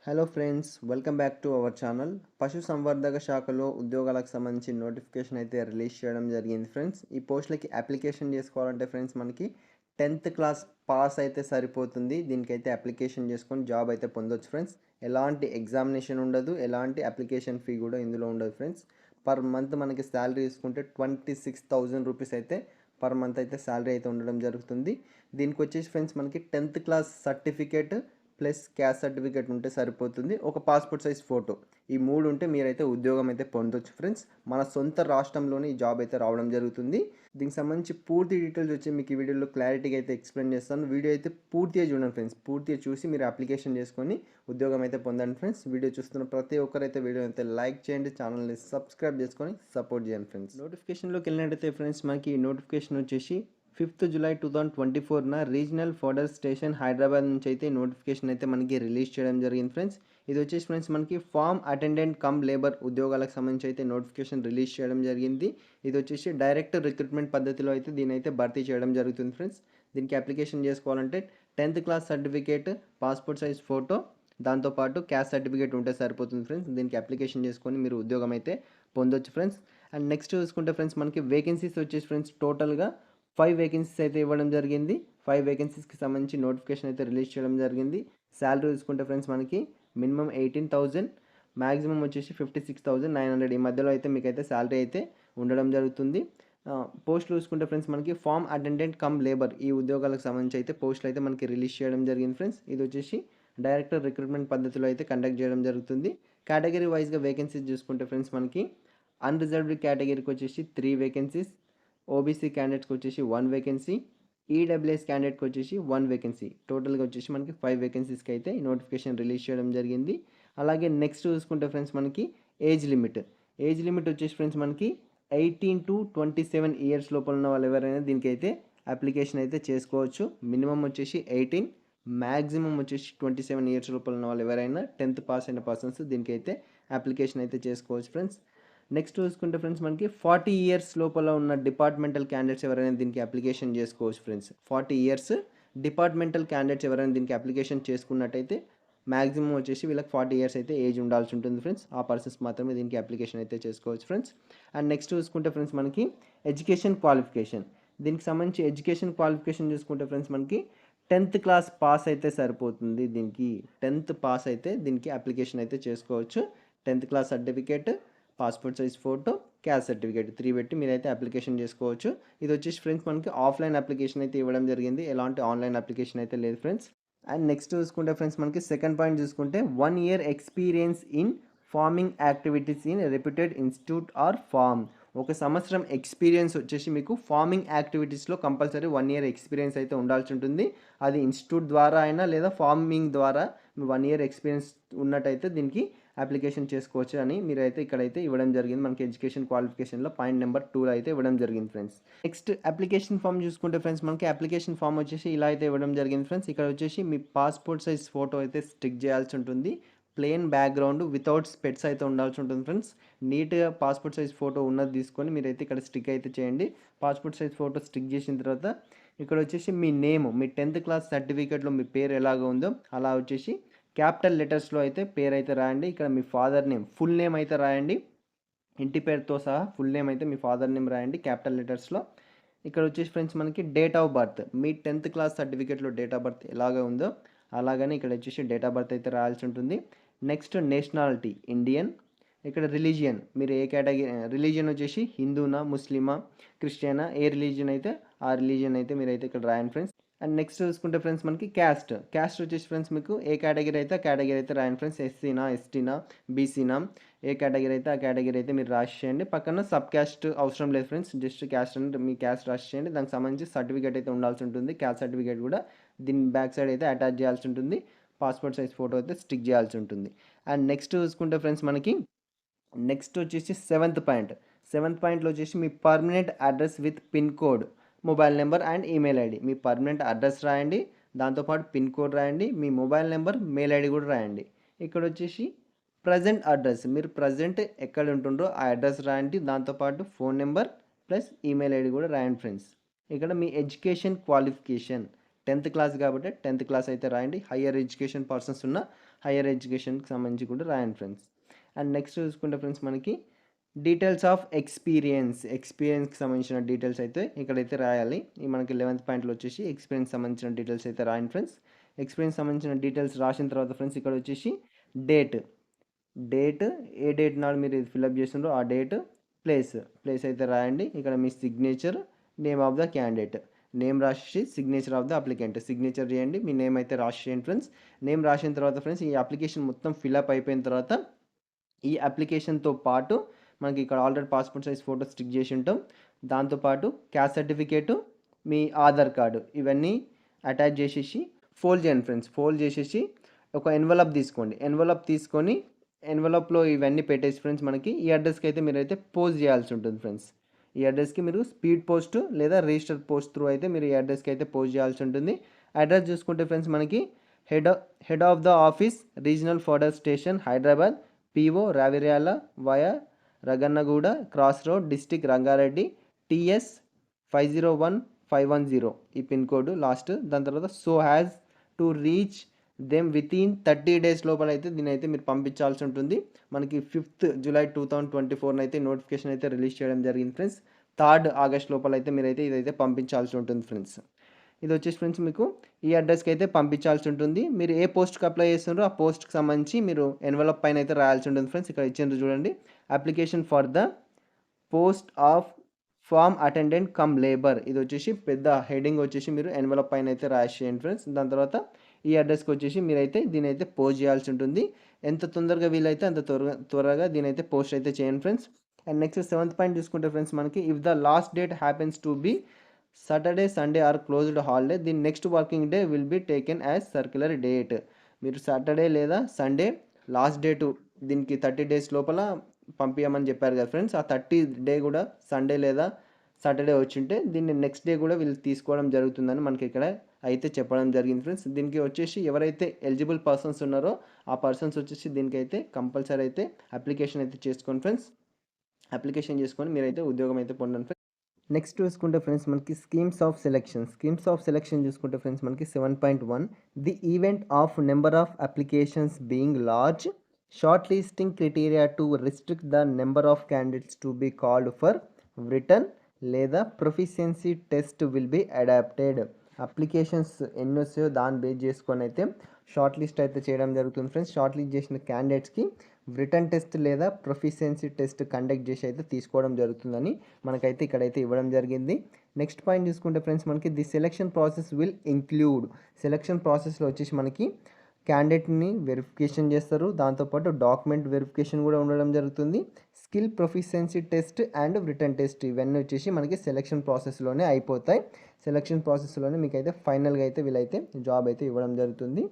Hello friends, welcome back to our channel. పశు సంవర్ధక శాఖలో ఉద్యోగాలకు సంబంధించి నోటిఫికేషన్ అయితే రిలీజ్ చేయడం జరిగింది ఫ్రెండ్స్. ఈ పోస్టులకి అప్లికేషన్ చేసుకోవాలంటే ఫ్రెండ్స్ మనకి 10th క్లాస్ పాస్ అయితే సరిపోతుంది. దీనికైతే అప్లికేషన్ చేసుకొని జాబ్ అయితే పొందొచ్చు ఫ్రెండ్స్. ఎలాంటి ఎగ్జామినేషన్ ఉండదు, ఎలాంటి అప్లికేషన్ ఫీ కూడా ఇందులో ఉండదు ఫ్రెండ్స్. పర్ మంత్ మనకి శాలరీ తీసుకుంటే 26,000 రూపీస్ అయితే పర్ మంత్ అయితే శాలరీ అయితే ఉండడం జరుగుతుంది. దీనికి వచ్చేసి ఫ్రెండ్స్ మనకి 10th class certificate plus caste certificate ఉంటే సరిపోతుంది. ఒక పాస్పోర్ట్ సైజ్ ఫోటో, ఈ మూడు ఉంటే మీరైతే ఉద్యోగం అయితే పొందొచ్చు ఫ్రెండ్స్. మన సొంత రాష్ట్రంలోనే ఈ జాబ్ అయితే రావడం జరుగుతుంది. దీనికి సంబంధించి పూర్తి డీటెయిల్స్ వచ్చి మీకు ఈ వీడియోలో క్లారిటీగా అయితే ఎక్స్ప్లెయిన్ చేస్తాను. వీడియో అయితే పూర్తిగా చూడండి ఫ్రెండ్స్. పూర్తిగా చూసి మీరు అప్లికేషన్ చేసుకొని ఉద్యోగం అయితే పొందండి ఫ్రెండ్స్. వీడియో చూస్తున్న ప్రతి ఒక్కరైతే వీడియో అయితే లైక్ చేయండి, ఛానల్ని సబ్స్క్రైబ్ చేసుకొని సపోర్ట్ చేయండి ఫ్రెండ్స్. నోటిఫికేషన్లోకి వెళ్ళినట్టయితే ఫ్రెండ్స్ మనకి నోటిఫికేషన్ వచ్చేసి 5th జూలై 2024న రీజనల్ ఫోడర్ స్టేషన్ హైదరాబాద్ నుంచి అయితే నోటిఫికేషన్ అయితే మనకి రిలీజ్ చేయడం జరిగింది ఫ్రెండ్స్. ఇది వచ్చేసి ఫ్రెండ్స్ మనకి ఫార్మ్ అటెండెంట్ కమ్ లేబర్ ఉద్యోగాలకు సంబంధించి అయితే నోటిఫికేషన్ రిలీజ్ చేయడం జరిగింది. ఇది వచ్చేసి డైరెక్ట్ రిక్రూట్మెంట్ పద్ధతిలో అయితే దీని అయితే భర్తీ చేయడం జరుగుతుంది ఫ్రెండ్స్. దీనికి అప్లికేషన్ చేసుకోవాలంటే 10th class certificate, passport size photo, దాంతోపాటు క్యాస్ట్ సర్టిఫికేట్ ఉంటే సరిపోతుంది ఫ్రెండ్స్. దీనికి అప్లికేషన్ చేసుకొని మీరు ఉద్యోగం అయితే పొందొచ్చు ఫ్రెండ్స్. అండ్ నెక్స్ట్ చూసుకుంటే ఫ్రెండ్స్ మనకి వేకెన్సీస్ వచ్చేసి ఫ్రెండ్స్ టోటల్గా 5 వేకెన్సీస్ అయితే ఇవ్వడం జరిగింది. 5 వేకెన్సీస్కి సంబంధించి నోటిఫికేషన్ అయితే రిలీజ్ చేయడం జరిగింది. శాలరీ చూసుకుంటే ఫ్రెండ్స్ మనకి మినిమం 18,000, మ్యాక్సిమం వచ్చేసి 56,900 ఈ మధ్యలో అయితే మీకైతే శాలరీ అయితే ఉండడం జరుగుతుంది. పోస్టులు చూసుకుంటే ఫ్రెండ్స్ మనకి ఫార్మ్ అటెండెంట్ కమ్ లేబర్ ఈ ఉద్యోగాలకు సంబంధించి అయితే పోస్టులు అయితే మనకి రిలీజ్ చేయడం జరిగింది ఫ్రెండ్స్. ఇది వచ్చేసి డైరెక్ట్ రిక్రూట్మెంట్ పద్ధతిలో అయితే కండక్ట్ చేయడం జరుగుతుంది. కేటగిరీ వైజ్గా వేకెన్సీస్ చూసుకుంటే ఫ్రెండ్స్ మనకి అన్రిజర్వ్డ్ కేటగిరీకి వచ్చేసి 3 వేకెన్సీస్, ఓబీసీ క్యాండిడేట్స్కి వచ్చేసి 1 వేకెన్సీ, ఈడబ్ల్యూఎస్ క్యాండిడేట్కి వచ్చేసి 1 వేకెన్సీ, టోటల్గా వచ్చేసి మనకి 5 వేకెన్సీస్కి అయితే ఈ నోటిఫికేషన్ రిలీజ్ చేయడం జరిగింది. అలాగే నెక్స్ట్ చూసుకుంటే ఫ్రెండ్స్ మనకి ఏజ్ లిమిట్ వచ్చేసి ఫ్రెండ్స్ మనకి 18 to 27 ఇయర్స్ లోపల ఉన్న వాళ్ళు ఎవరైనా దీనికైతే అప్లికేషన్ అయితే చేసుకోవచ్చు. మినిమం వచ్చేసి 18, మ్యాక్సిమం వచ్చేసి 27 ఇయర్స్ లోపల ఉన్న వాళ్ళు ఎవరైనా 10th పాస్ అయిన పర్సన్స్ దీనికైతే అప్లికేషన్ అయితే చేసుకోవచ్చు ఫ్రెండ్స్. నెక్స్ట్ చూసుకుంటే ఫ్రెండ్స్ మనకి 40 ఇయర్స్ లోపల ఉన్న డిపార్ట్మెంటల్ క్యాండిడేట్స్ ఎవరైనా దీనికి అప్లికేషన్ చేసుకోవచ్చు ఫ్రెండ్స్. 40 ఇయర్స్ డిపార్ట్మెంటల్ క్యాండిడేట్స్ ఎవరైనా దీనికి అప్లికేషన్ చేసుకున్నట్టయితే మ్యాక్సిమం వచ్చేసి వీళ్ళకి 40 ఇయర్స్ అయితే ఏజ్ ఉండాల్సి ఉంటుంది ఫ్రెండ్స్. ఆ పర్సన్స్ మాత్రమే దీనికి అప్లికేషన్ అయితే చేసుకోవచ్చు ఫ్రెండ్స్. అండ్ నెక్స్ట్ చూసుకుంటే ఫ్రెండ్స్ మనకి ఎడ్యుకేషన్ క్వాలిఫికేషన్, దీనికి సంబంధించి ఎడ్యుకేషన్ క్వాలిఫికేషన్ చూసుకుంటే ఫ్రెండ్స్ మనకి 10th క్లాస్ పాస్ అయితే సరిపోతుంది. దీనికి 10th పాస్ అయితే దీనికి అప్లికేషన్ అయితే చేసుకోవచ్చు. 10th class certificate, passport size photo, caste certificate 3 పెట్టి మీరైతే అప్లికేషన్ చేసుకోవచ్చు. ఇది వచ్చేసి ఫ్రెండ్స్ మనకి ఆఫ్లైన్ అప్లికేషన్ అయితే ఇవ్వడం జరిగింది, ఎలాంటి ఆన్లైన్ అప్లికేషన్ అయితే లేదు ఫ్రెండ్స్. అండ్ నెక్స్ట్ చూసుకుంటే ఫ్రెండ్స్ మనకి సెకండ్ పాయింట్ చూసుకుంటే 1 year experience in farming activities in reputed institute or farm. 1 సంవత్సరం ఎక్స్పీరియన్స్ వచ్చేసి మీకు ఫార్మింగ్ యాక్టివిటీస్లో కంపల్సరీ 1 year ఎక్స్పీరియన్స్ అయితే ఉండాల్సి ఉంటుంది. అది ఇన్స్టిట్యూట్ ద్వారా అయినా లేదా ఫార్మింగ్ ద్వారా 1 year ఎక్స్పీరియన్స్ ఉన్నట్టయితే దీనికి అప్లికేషన్ చేసుకోవచ్చు అని మీరైతే ఇక్కడైతే ఇవ్వడం జరిగింది. మనకి ఎడ్యుకేషన్ క్వాలిఫికేషన్లో పాయింట్ నెంబర్ 2 అయితే ఇవ్వడం జరిగింది ఫ్రెండ్స్. నెక్స్ట్ అప్లికేషన్ ఫామ్ చూసుకుంటే ఫ్రెండ్స్ మనకి అప్లికేషన్ ఫామ్ వచ్చేసి ఇలా అయితే ఇవ్వడం జరిగింది ఫ్రెండ్స్. ఇక్కడ వచ్చేసి మీ పాస్పోర్ట్ సైజ్ ఫోటో అయితే స్టిక్ చేయాల్సి ఉంటుంది. ప్లెయిన్ బ్యాక్గ్రౌండ్ వితౌట్ స్పెట్స్ అయితే ఉండాల్సి ఉంటుంది ఫ్రెండ్స్. నీట్గా పాస్పోర్ట్ సైజ్ ఫోటో ఉన్నది తీసుకొని మీరైతే ఇక్కడ స్టిక్ అయితే చేయండి. పాస్పోర్ట్ సైజ్ ఫోటో స్టిక్ చేసిన తర్వాత ఇక్కడ వచ్చేసి మీ నేమ్, మీ 10th క్లాస్ సర్టిఫికేట్లో మీ పేరు ఎలాగ ఉందో అలా వచ్చేసి క్యాపిటల్ లెటర్స్లో అయితే పేరు అయితే రాయండి. ఇక్కడ మీ ఫాదర్ నేమ్ ఫుల్ నేమ్ అయితే రాయండి, ఇంటి పేరుతో సహా ఫుల్ నేమ్ అయితే మీ ఫాదర్ నేమ్ రాయండి క్యాపిటల్ లెటర్స్లో. ఇక్కడ వచ్చేసి ఫ్రెండ్స్ మనకి date of birth, me 10th class సర్టిఫికేట్లో డేట్ ఆఫ్ బర్త్ ఎలాగ ఉందో అలాగనే ఇక్కడ వచ్చేసి డేట్ ఆఫ్ బర్త్ అయితే రాయాల్సి ఉంటుంది. Next nationality Indian. ఇక్కడ రిలీజియన్, మీరు ఏ కేటగిరీ రిలీజియన్ వచ్చేసి హిందూనా, ముస్లిమా, క్రిస్టియనా, ఏ రిలీజియన్ అయితే ఆ రిలీజియన్ అయితే మీరైతే ఇక్కడ రాయండి ఫ్రెండ్స్. అండ్ నెక్స్ట్ చూసుకుంటే ఫ్రెండ్స్ మనకి క్యాస్ట్ వచ్చేసి ఫ్రెండ్స్ మీకు ఏ కేటగిరీ అయితే ఆ కేటగిరీ అయితే రాయండి ఫ్రెండ్స్. ఎస్సీనా, ఎస్టీనా, బీసీనా, ఏ కేటగిరీ అయితే ఆ కేటగిరీ అయితే మీరు రాసేయండి. పక్కన సబ్ క్యాస్ట్ అవసరం లేదు ఫ్రెండ్స్, జస్ట్ క్యాస్ట్ అంటే మీ క్యాస్ట్ రాసేయండి. దానికి సంబంధించి సర్టిఫికేట్ అయితే ఉండాల్సి ఉంటుంది. క్యాస్ట్ సర్టిఫికేట్ కూడా దీని బ్యాక్ సైడ్ అయితే అటాచ్ చేయాల్సి ఉంటుంది. పాస్పోర్ట్ సైజ్ ఫోటో అయితే స్టిక్ చేయాల్సి ఉంటుంది. అండ్ నెక్స్ట్ చూసుకుంటే ఫ్రెండ్స్ మనకి నెక్స్ట్ వచ్చేసి సెవెంత్ పాయింట్లో వచ్చేసి మీ permanent address with pin code, mobile number and email ID. మీ పర్మనెంట్ అడ్రస్ రాయండి, దాంతోపాటు పిన్ కోడ్ రాయండి, మీ మొబైల్ నెంబర్, మెయిల్ ఐడి కూడా రాయండి. ఇక్కడ వచ్చేసి ప్రజెంట్ అడ్రస్, మీరు ప్రజెంట్ ఎక్కడ ఉంటుండ్రో ఆ అడ్రస్ రాయండి, దాంతోపాటు phone number plus email ID కూడా రాయండి ఫ్రెండ్స్. ఇక్కడ మీ ఎడ్యుకేషన్ క్వాలిఫికేషన్ 10th క్లాస్ కాబట్టి 10th క్లాస్ అయితే రాయండి. హయ్యర్ ఎడ్యుకేషన్ పర్సన్స్ ఉన్న హైయర్ ఎడ్యుకేషన్కి సంబంధించి కూడా రాయండి ఫ్రెండ్స్. అండ్ నెక్స్ట్ చూసుకుంటే ఫ్రెండ్స్ మనకి డీటెయిల్స్ ఆఫ్ ఎక్స్పీరియన్స్కి సంబంధించిన డీటెయిల్స్ అయితే ఇక్కడైతే రాయాలి. ఈ మనకి 11th పాయింట్లో వచ్చేసి ఎక్స్పీరియన్స్ సంబంధించిన డీటెయిల్స్ అయితే రాయండి ఫ్రెండ్స్. ఎక్స్పీరియన్స్ సంబంధించిన డీటెయిల్స్ రాసిన తర్వాత ఫ్రెండ్స్ ఇక్కడ వచ్చేసి డేట్ ఏ డేట్ నాడు మీరు ఇది ఫిల్అప్ చేస్తుండ్రో ఆ డేట్, ప్లేస్ అయితే రాయండి. ఇక్కడ మీ signature, name of the candidate, name రాసేసి signature of the applicant signature చేయండి. మీ నేమ్ అయితే రాసేయండి ఫ్రెండ్స్. నేమ్ రాసిన తర్వాత ఫ్రెండ్స్ ఈ అప్లికేషన్ మొత్తం ఫిల్అప్ అయిపోయిన తర్వాత ఈ అప్లికేషన్తో పాటు మనకి ఇక్కడ already passport size photo stick చేసి ఉంటాం. దాంతోపాటు క్యాస్ట్ సర్టిఫికేటు, మీ ఆధార్ కార్డు ఇవన్నీ అటాచ్ చేసేసి ఫోల్డ్ చేయండి ఫ్రెండ్స్. ఫోల్డ్ చేసేసి ఒక ఎన్వలప్ తీసుకోండి. ఎన్వలప్ తీసుకొని ఎన్వలప్లో ఇవన్నీ పెట్టేసి ఫ్రెండ్స్ మనకి ఈ అడ్రస్కి అయితే మీరైతే పోస్ట్ చేయాల్సి ఉంటుంది ఫ్రెండ్స్. ఈ అడ్రస్కి మీరు స్పీడ్ పోస్ట్ లేదా రిజిస్టర్ పోస్ట్ త్రూ అయితే మీరు ఈ అడ్రస్కి అయితే పోస్ట్ చేయాల్సి ఉంటుంది. అడ్రస్ చూసుకుంటే ఫ్రెండ్స్ మనకి head of the office, regional fodder station, Hyderabad, PO Raviryala via Ragannaguda cross road, district Rangareddy, TS 501510 ఈ పిన్ కోడ్ లాస్ట్. దాని తర్వాత so has to reach them within 30 days లోపల అయితే దీని అయితే మీరు పంపించాల్సి ఉంటుంది. మనకి 5th July 2024 అయితే నోటిఫికేషన్ అయితే రిలీజ్ చేయడం జరిగింది ఫ్రెండ్స్. 3rd August లోపల అయితే మీరైతే ఇదైతే పంపించాల్సి ఉంటుంది ఫ్రెండ్స్. ఇది వచ్చేసి ఫ్రెండ్స్ మీకు ఈ అడ్రస్కి అయితే పంపించాల్సి ఉంటుంది. మీరు ఏ పోస్ట్కి అప్లై చేస్తున్నారో ఆ పోస్ట్కి సంబంధించి మీరు ఎన్వలప్ పైన అయితే రాయాల్సి ఉంటుంది ఫ్రెండ్స్. ఇక్కడ ఇచ్చిండ్రు చూడండి, application for the post of farm attendant cum labour. ఇది వచ్చేసి పెద్ద హెడింగ్ వచ్చేసి మీరు ఎన్వలప్ పైన అయితే రాసేయండి ఫ్రెండ్స్. దాని తర్వాత ఈ అడ్రస్కి వచ్చేసి మీరైతే దీని అయితే పోస్ట్ చేయాల్సి ఉంటుంది. ఎంత తొందరగా వీలైతే అంత త్వరగా దీని అయితే పోస్ట్ అయితే చేయండి friends. And next 7th point చూసుకుంటే ఫ్రెండ్స్ మనకి if the last date happens to be Saturday, Sunday or closed holiday the next working day will be taken as circular date. మీరు సాటర్డే లేదా సండే లాస్ట్ డేటు దీనికి 30 days లోపల పంపించమని చెప్పారు కదా friends. ఆ 30 day కూడా సండే లేదా సాటర్డే వచ్చింటే దీన్ని నెక్స్ట్ డే కూడా వీళ్ళు తీసుకోవడం జరుగుతుందని మనకి ఇక్కడ అయితే చెప్పడం జరిగింది ఫ్రెండ్స్. దీనికి వచ్చేసి ఎవరైతే ఎలిజిబుల్ పర్సన్స్ ఉన్నారో ఆ పర్సన్స్ వచ్చేసి దీనికైతే కంపల్సరీ అయితే అప్లికేషన్ అయితే చేసుకోండి ఫ్రెండ్స్. అప్లికేషన్ చేసుకొని మీరైతే ఉద్యోగం అయితే పొందండి ఫ్రెండ్స్. నెక్స్ట్ చూసుకుంటే ఫ్రెండ్స్ మనకి స్కీమ్స్ ఆఫ్ సెలెక్షన్ చూసుకుంటే ఫ్రెండ్స్ మనకి 7.1 the event of number of applications being large, short listing criteria to restrict the number of candidates to be called for written లేదా proficiency test will be adapted. Applications ఎన్ని వస్తాయో దాన్ని base చేసుకొని అయితే short list అయితే చేయడం జరుగుతుంది friends. Short list చేసిన క్యాండిడేట్స్కి రిటర్న్ టెస్ట్ లేదా ప్రొఫిషియన్సీ టెస్ట్ కండక్ట్ చేసి అయితే తీసుకోవడం జరుగుతుందని మనకైతే ఇక్కడైతే ఇవ్వడం జరిగింది. నెక్స్ట్ పాయింట్ చూసుకుంటే ఫ్రెండ్స్ మనకి the selection process will include, selection ప్రాసెస్లో వచ్చేసి మనకి క్యాండిడేట్ని వెరిఫికేషన్ చేస్తారు. దాంతోపాటు డాక్యుమెంట్ వెరిఫికేషన్ కూడా ఉండడం జరుగుతుంది. Skill proficiency test and return test ఇవన్నీ వచ్చేసి మనకి సెలెక్షన్ ప్రాసెస్లోనే అయిపోతాయి. సెలెక్షన్ ప్రాసెస్లోనే మీకు అయితే ఫైనల్గా అయితే వీళ్ళైతే జాబ్ అయితే ఇవ్వడం జరుగుతుంది.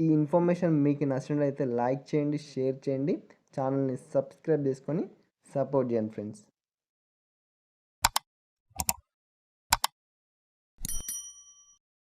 ఈ ఇన్ఫర్మేషన్ మీకు నచ్చినట్లయితే లైక్ చేయండి, షేర్ చేయండి, ఛానల్ని సబ్స్క్రైబ్ చేసుకొని సపోర్ట్ చేయండి ఫ్రెండ్స్.